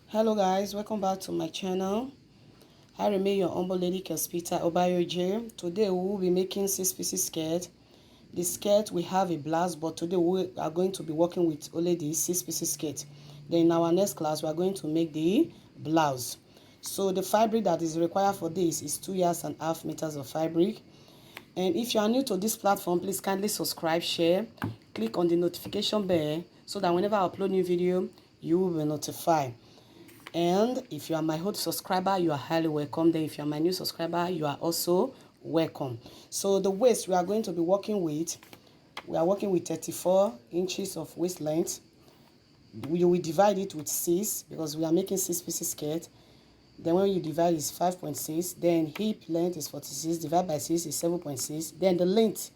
Hello guys, welcome back to my channel. I remain your humble lady KESS Obayoje. Today we will be making 6-piece skirt. The skirt we have a blouse, but today we are going to be working with only the 6-piece skirt. Then in our next class we are going to make the blouse. So the fabric that is required for this is 2.5 meters of fabric. And if you are new to this platform, please kindly subscribe, share, click on the notification bell so that whenever I upload new video, you will be notified. And if you are my old subscriber, you are highly welcome. Then if you are my new subscriber, you are also welcome. So the waist we are going to be working with, 34 inches of waist length. We will divide it with 6 because we are making 6-piece skirt. Then when you divide is 5.6. Then hip length is 46. Divided by 6 is 7.6. Then the length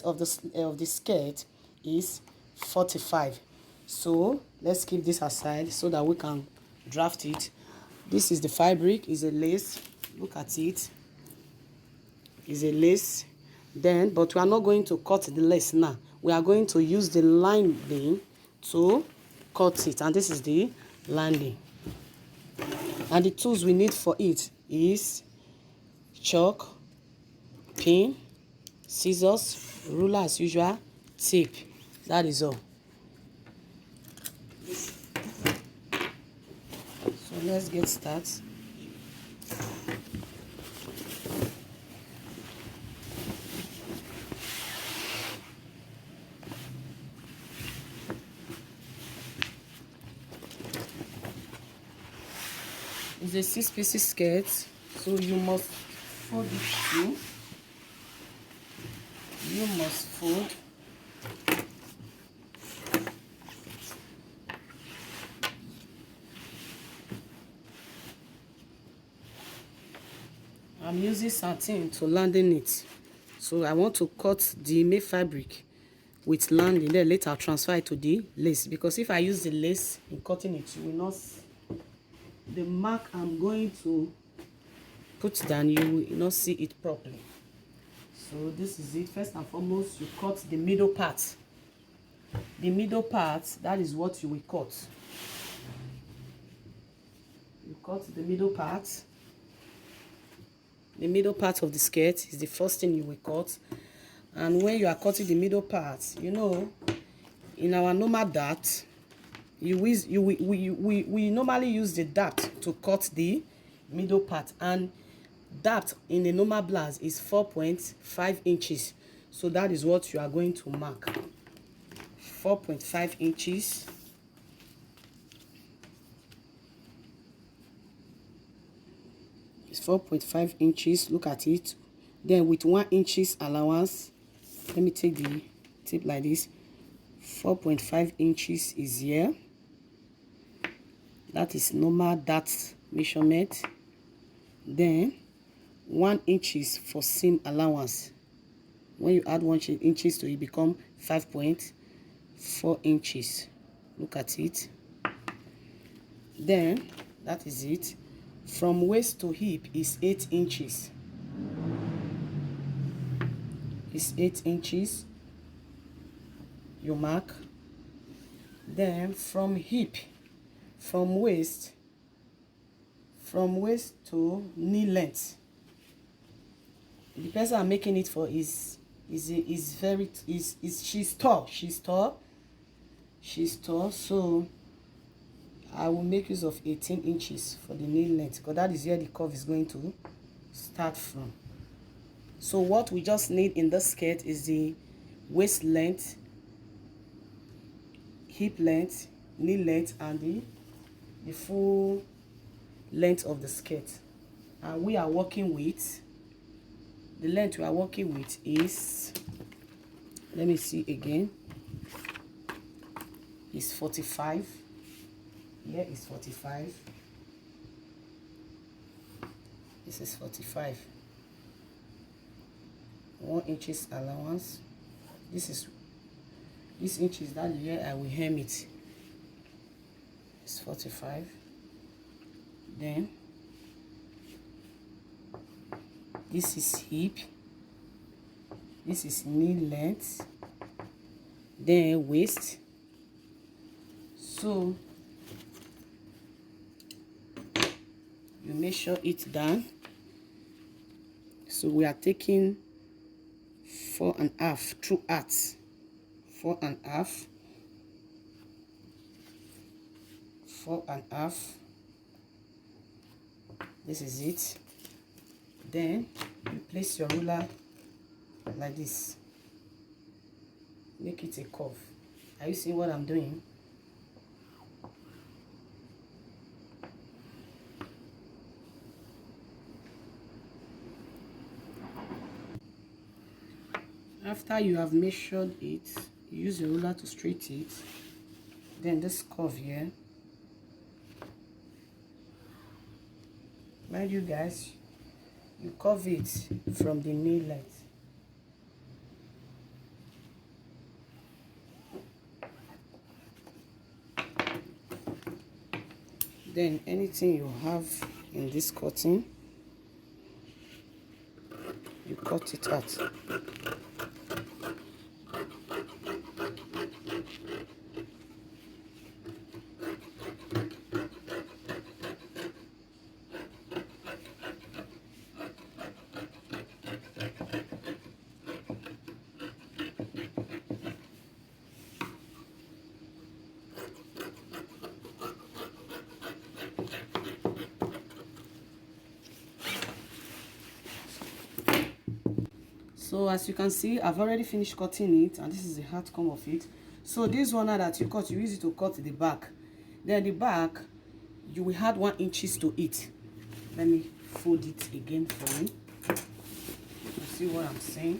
of the skirt is 45. So let's keep this aside so that we can draft it. This is the fabric. Is a lace. Look at it. Is a lace. Then, but we are not going to cut the lace now. We are going to use the lining to cut it, and this is the lining. And the tools we need for it is chalk, pin, scissors, ruler as usual, tape. That is all. So let's get started. It's a 6-piece skirt, so you must fold it through. You must fold. I'm using satin to landing it, so I want to cut the main fabric with landing. Then later I'll transfer it to the lace, because if I use the lace in cutting it, you will not see the mark I'm going to put down. You will not see it properly. So this is it. First and foremost, you cut the middle part. The middle part, that is what you will cut. You cut the middle part. The middle part of the skirt is the first thing you will cut. And when you are cutting the middle part, you know, in our normal dart, we normally use the dart to cut the middle part, and dart in a normal blouse is 4.5 inches. So that is what you are going to mark. 4.5 inches. It's 4.5 inches. Look at it. Then with 1 inch allowance, let me take the tip like this. 4.5 inches is here. That is normal dart measurement. Then 1 inch for seam allowance. When you add 1 inch to it, become 5.4 inches. Look at it. Then that is it. From waist to hip is 8 inches. It's 8 inches. You mark. Then from hip, from waist to knee length. The person I'm making it for she's tall. She's tall, so I will make use of 18 inches for the knee length, because that is where the curve is going to start from. So what we just need in this skirt is the waist length, hip length, knee length, and the full length of the skirt. And we are working with, the length we are working with is, let me see again, is 45. Here is 45. This is 45. 1 inches allowance. This inches, that here I will hem it. It's 45. Then this is hip. This is knee length. Then waist. So you measure it down. So we are taking 4.5 through arts, 4.5, 4.5. This is it. Then you place your ruler like this. Make it a curve. Are you seeing what I'm doing? After you have measured it, you use your ruler to straighten it. Then this curve here, mind you guys, you curve it from the nail light. Then anything you have in this cutting, you cut it out. So as you can see, I've already finished cutting it, and this is the outcome of it. So this one now that you cut, you use it to cut the back. Then the back, you will add 1 inch to it. Let me fold it again for you. You see what I'm saying?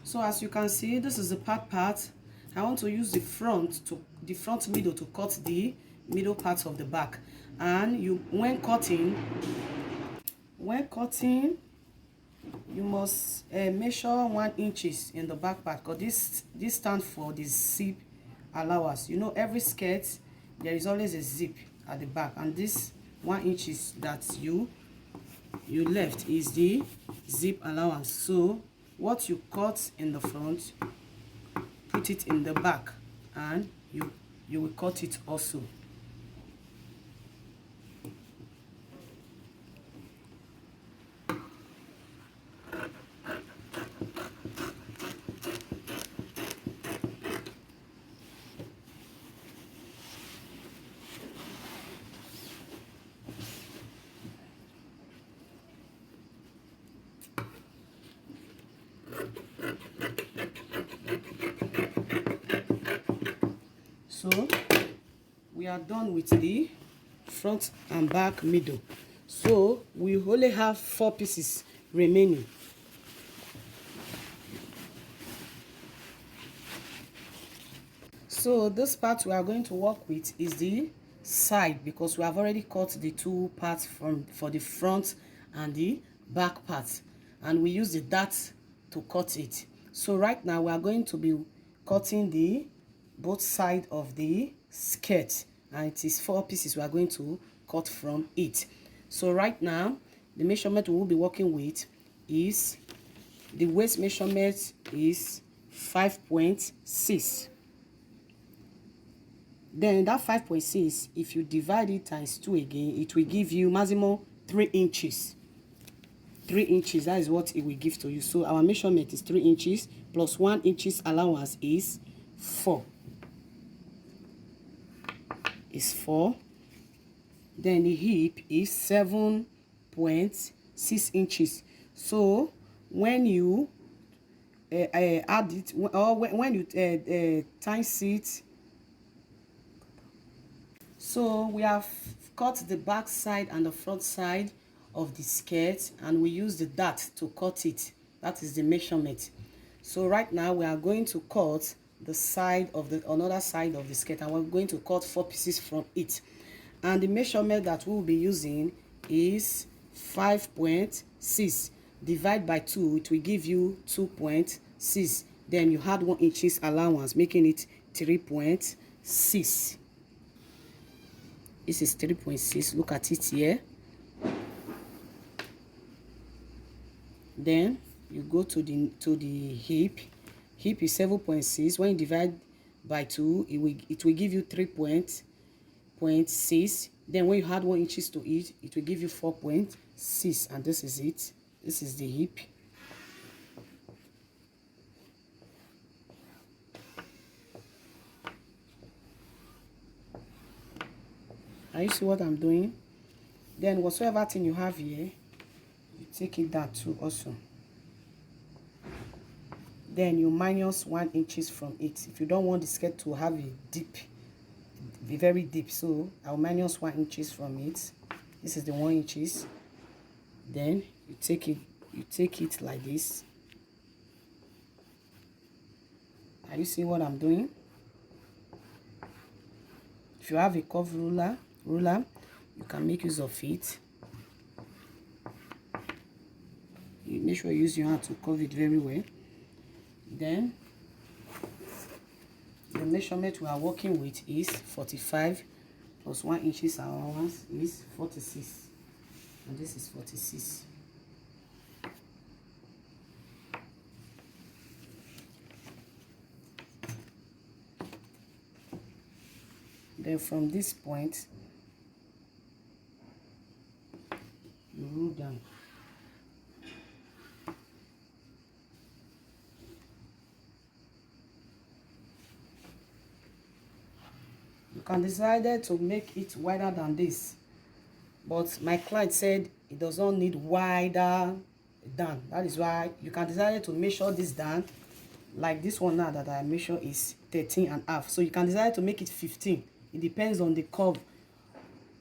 So as you can see, this is the part. I want to use the front middle to cut the middle part of the back. And when cutting, you must measure 1 inch in the back part, because this stands for the zip allowance. You know, every skirt there is always a zip at the back, and this 1 inch that you left is the zip allowance. So what you cut in the front, put it in the back, and you will cut it also. So we are done with the front and back middle. So we only have 4 pieces remaining. So this part we are going to work with is the side, because we have already cut the 2 parts for the front and the back part, and we use the dart to cut it. So right now we are going to be cutting the both sides of the skirt, and it is 4 pieces we are going to cut from it. So right now the measurement we will be working with is, the waist measurement is 5.6. Then that 5.6, if you divide it times 2 again, it will give you maximum 3 inches. 3 inches, that is what it will give to you. So our measurement is 3 inches plus 1 inches allowance is 4. Is 4. Then the hip is 7.6 inches. So when you add it, or when you times it, so we have cut the back side and the front side of the skirt, and we use the dart to cut it. That is the measurement. So right now we are going to cut the side of another side of the skirt, and we're going to cut 4 pieces from it. And the measurement that we will be using is 5.6 divided by 2, it will give you 2.6. Then you add 1 inches allowance, making it 3.6. This is 3.6. Look at it here. Then you go to the hip. Hip is 7.6. When you divide by 2, it will give you 3.6. Then when you add 1 inches to it, it will give you 4.6. And this is it. This is the hip. Are you see what I'm doing? Then whatsoever thing you have here, you take it down too also. Then you minus 1 inches from it. If you don't want the skirt to have a deep, be very deep, so I'll minus 1 inches from it. This is the 1 inches. Then you take it like this. Are you seeing what I'm doing? If you have a curve ruler, you can make use of it. You make sure you use your hand to curve it very well. Then the measurement we are working with is 45 plus 1 inches allowance is 46, and this is 46. Then from this point you roll down. You can decide to make it wider than this, but my client said it does not need wider down. That is why you can decide to measure this down, like this one now that I measure is 13.5. So you can decide to make it 15. It depends on the curve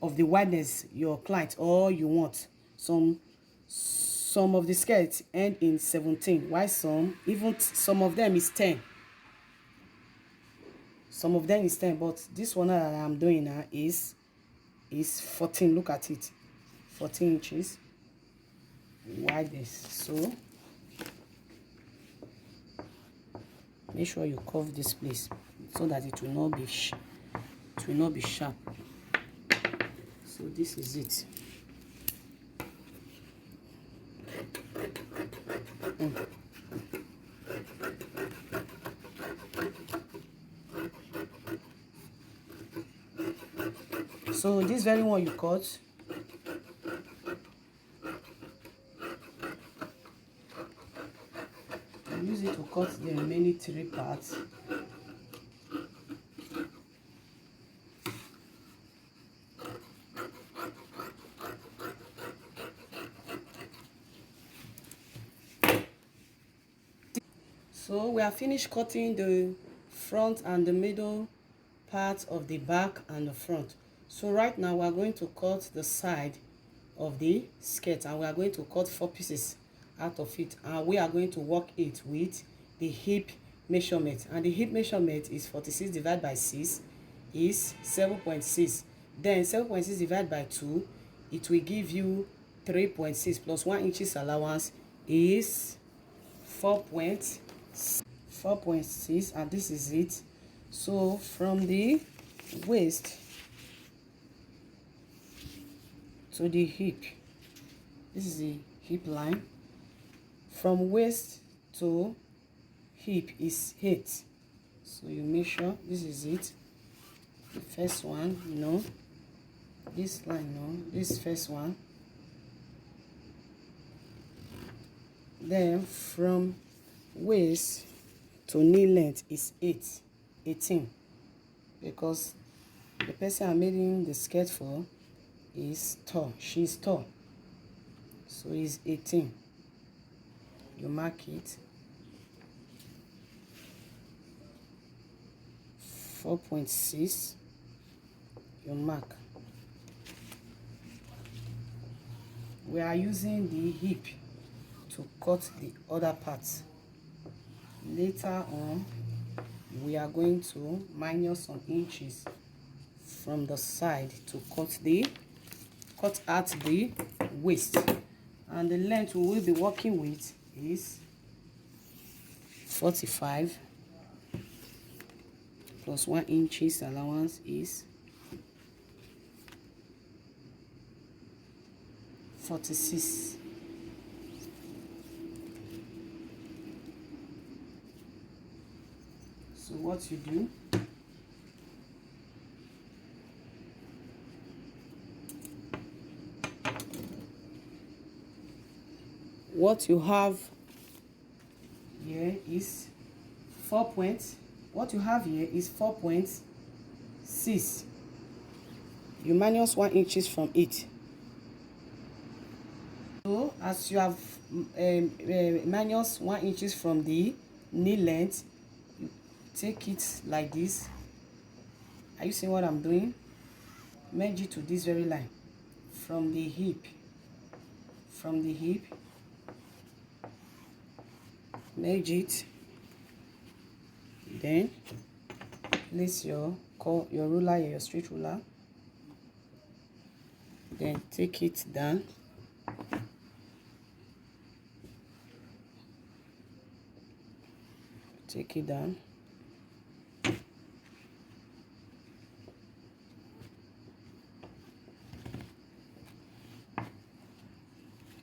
of the wideness your client or you want. Some of the skirts end in 17, while some of them is 10. Some of them is 10, but this one that I'm doing now is 14. Look at it, 14 inches wideness. So make sure you curve this place so that it will not be sharp. So this is it. So this very one you cut, use it to cut the remaining 3 parts. So we are finished cutting the front and the middle part of the back and the front. So right now we are going to cut the side of the skirt, and we are going to cut 4 pieces out of it, and we are going to work it with the hip measurement. And the hip measurement is 46 divided by 6 is 7.6. Then 7.6 divided by 2, it will give you 3.6 plus 1 inches allowance is 4.6, and this is it. So from the waist to the hip, this is the hip line. From waist to hip is 8. So you measure, this is it. The first one, this line, this first one. Then from waist to knee length is 18, because the person I'm making the skirt for is tall. She's tall, so it's 18. You mark it. 4.6, you mark. We are using the hip to cut the other parts. Later on, we are going to minus some inches from the side to cut out the waist, and the length we will be working with is 45 plus 1 inches allowance is 46. So what you do, what you have here is 4 points. What you have here is 4.6. You minus 1 inches from it. So as you have minus 1 inches from the knee length, you take it like this. Are you seeing what I'm doing? Merge it to this very line from the hip. From the hip, merge it. Then place your ruler here, your straight ruler. Then take it down. Take it down.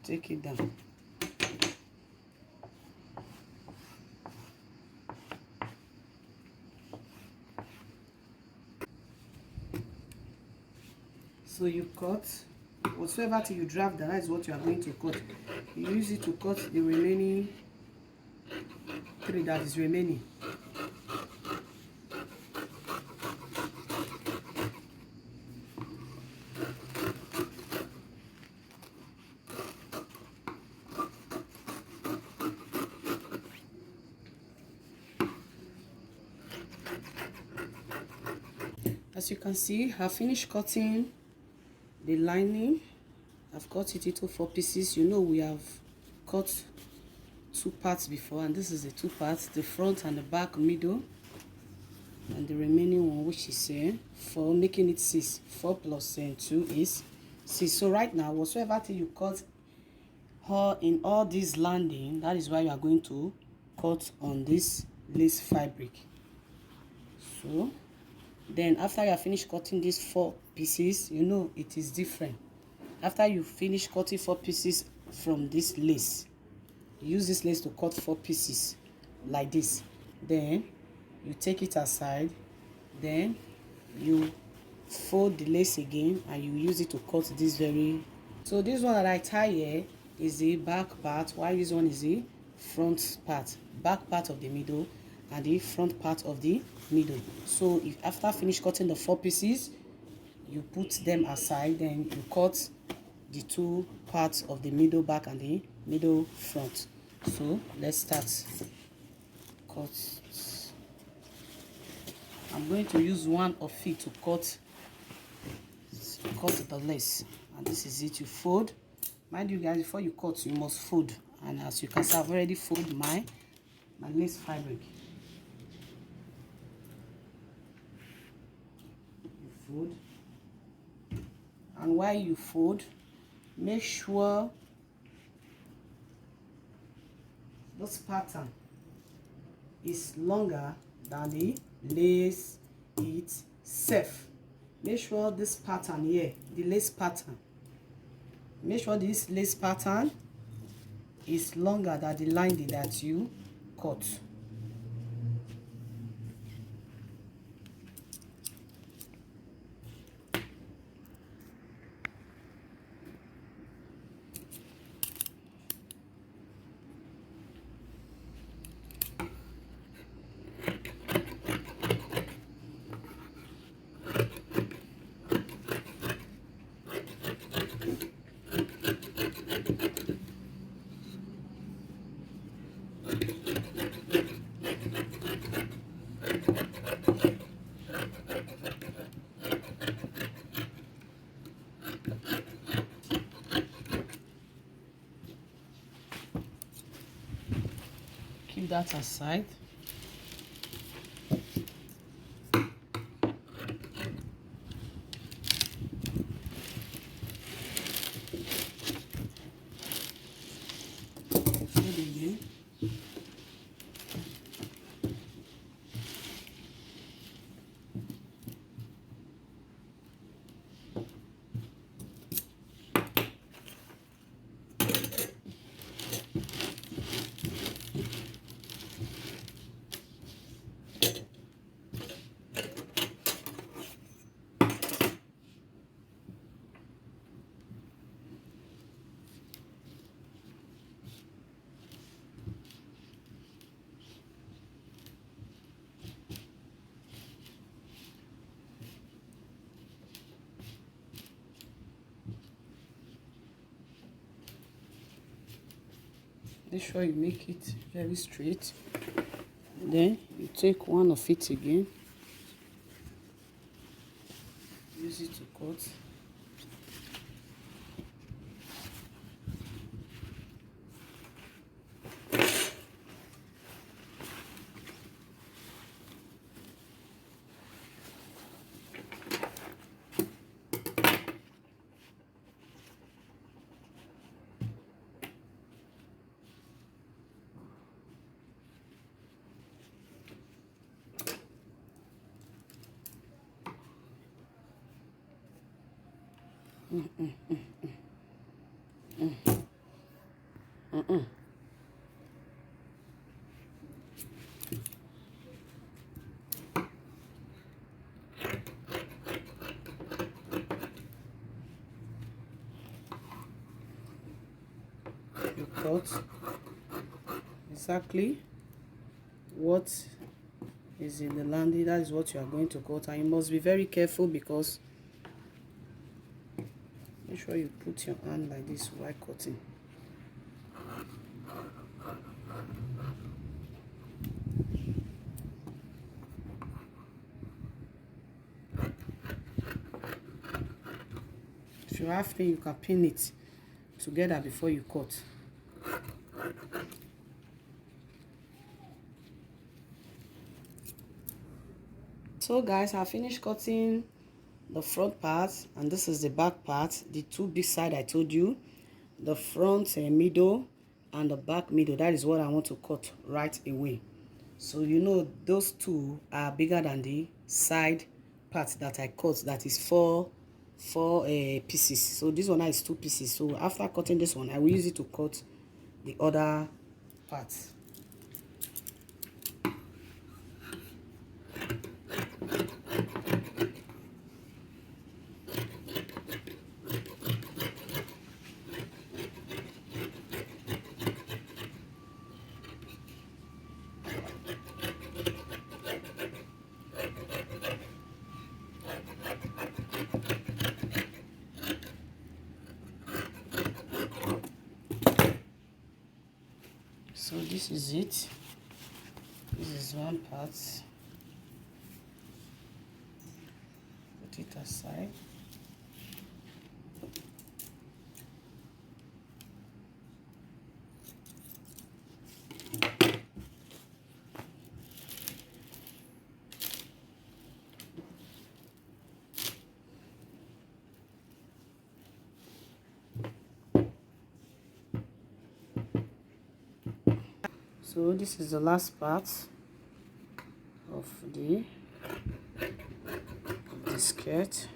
Take it down. So you cut whatsoever till you draft that is what you are going to cut. You use it to cut the remaining 3 that is remaining. As you can see, I finished cutting the lining. I've cut it into 4 pieces. You know we have cut 2 parts before, and this is the 2 parts, the front and the back, middle, and the remaining one, which is 4, making it 6. 4 plus 2 is 6. So right now, whatsoever thing you cut in all this landing, that is why you are going to cut on this lace fabric. So then after you have finished cutting these 4 pieces, you know it is different. After you finish cutting 4 pieces from this lace, use this lace to cut 4 pieces like this. Then you take it aside. Then you fold the lace again and you use it to cut this very. So this one that I tie here is the back part, while this one is the front part. Back part of the middle and the front part of the middle. So if after finish cutting the 4 pieces, you put them aside, then you cut the 2 parts of the middle back and the middle front. So let's start. Cut. I'm going to use one of it to cut the lace, and this is it. You fold. Mind you guys, before you cut, you must fold. And as you can see, I've already folded my lace fabric. You fold, and while you fold, make sure this pattern is longer than the lace itself. Make sure this pattern here, the lace pattern, make sure this lace pattern is longer than the lining that you cut. Keep that aside. Make sure you make it very straight. Then you take one of it again, use it to cut. You cut exactly what is in the landing. That is what you are going to cut, and you must be very careful because make sure you put your hand like this while cutting. If you have pin, you can pin it together before you cut. So guys, I finished cutting the front part, and this is the back part. The two big side I told you, the front middle and the back middle. That is what I want to cut right away. So you know those two are bigger than the side part that I cut. That is four pieces. So this one is 2 pieces. So after cutting this one, I will use it to cut the other parts. So this is it. This is one part. Put it aside. So this is the last part of the skirt.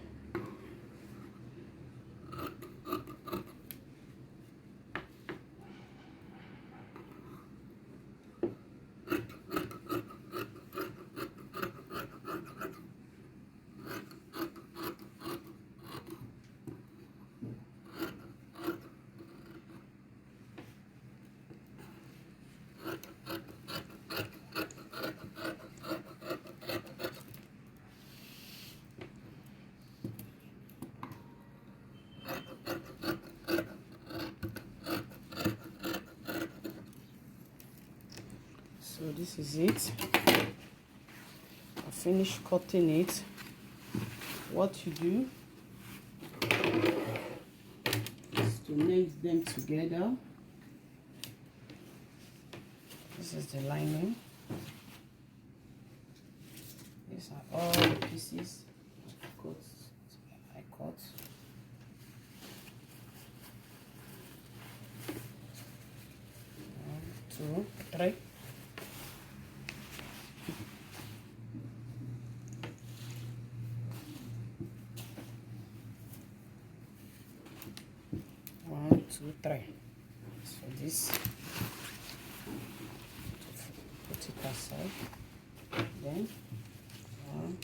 So this is it. I finished cutting it. What you do is to knit them together. This is the lining. These are all the pieces I cut. One, two, three. One, two, three. So this, put it aside. Then 1,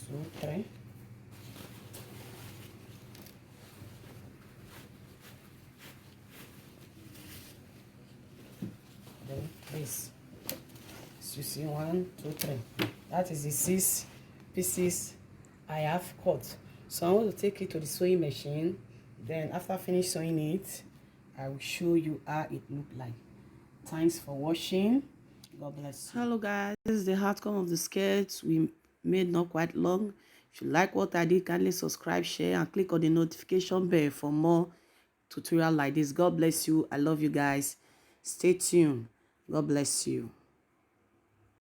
2, 3. Then this. So you see 1, 2, 3. That is the 6 pieces I have cut. So I want to take it to the sewing machine. Then after I finish sewing it, I will show you how it look like. Thanks for watching. God bless you. Hello guys, this is the outcome of the skirt we made not quite long. If you like what I did, kindly subscribe, share, and click on the notification bell for more tutorial like this. God bless you. I love you guys. Stay tuned. God bless you.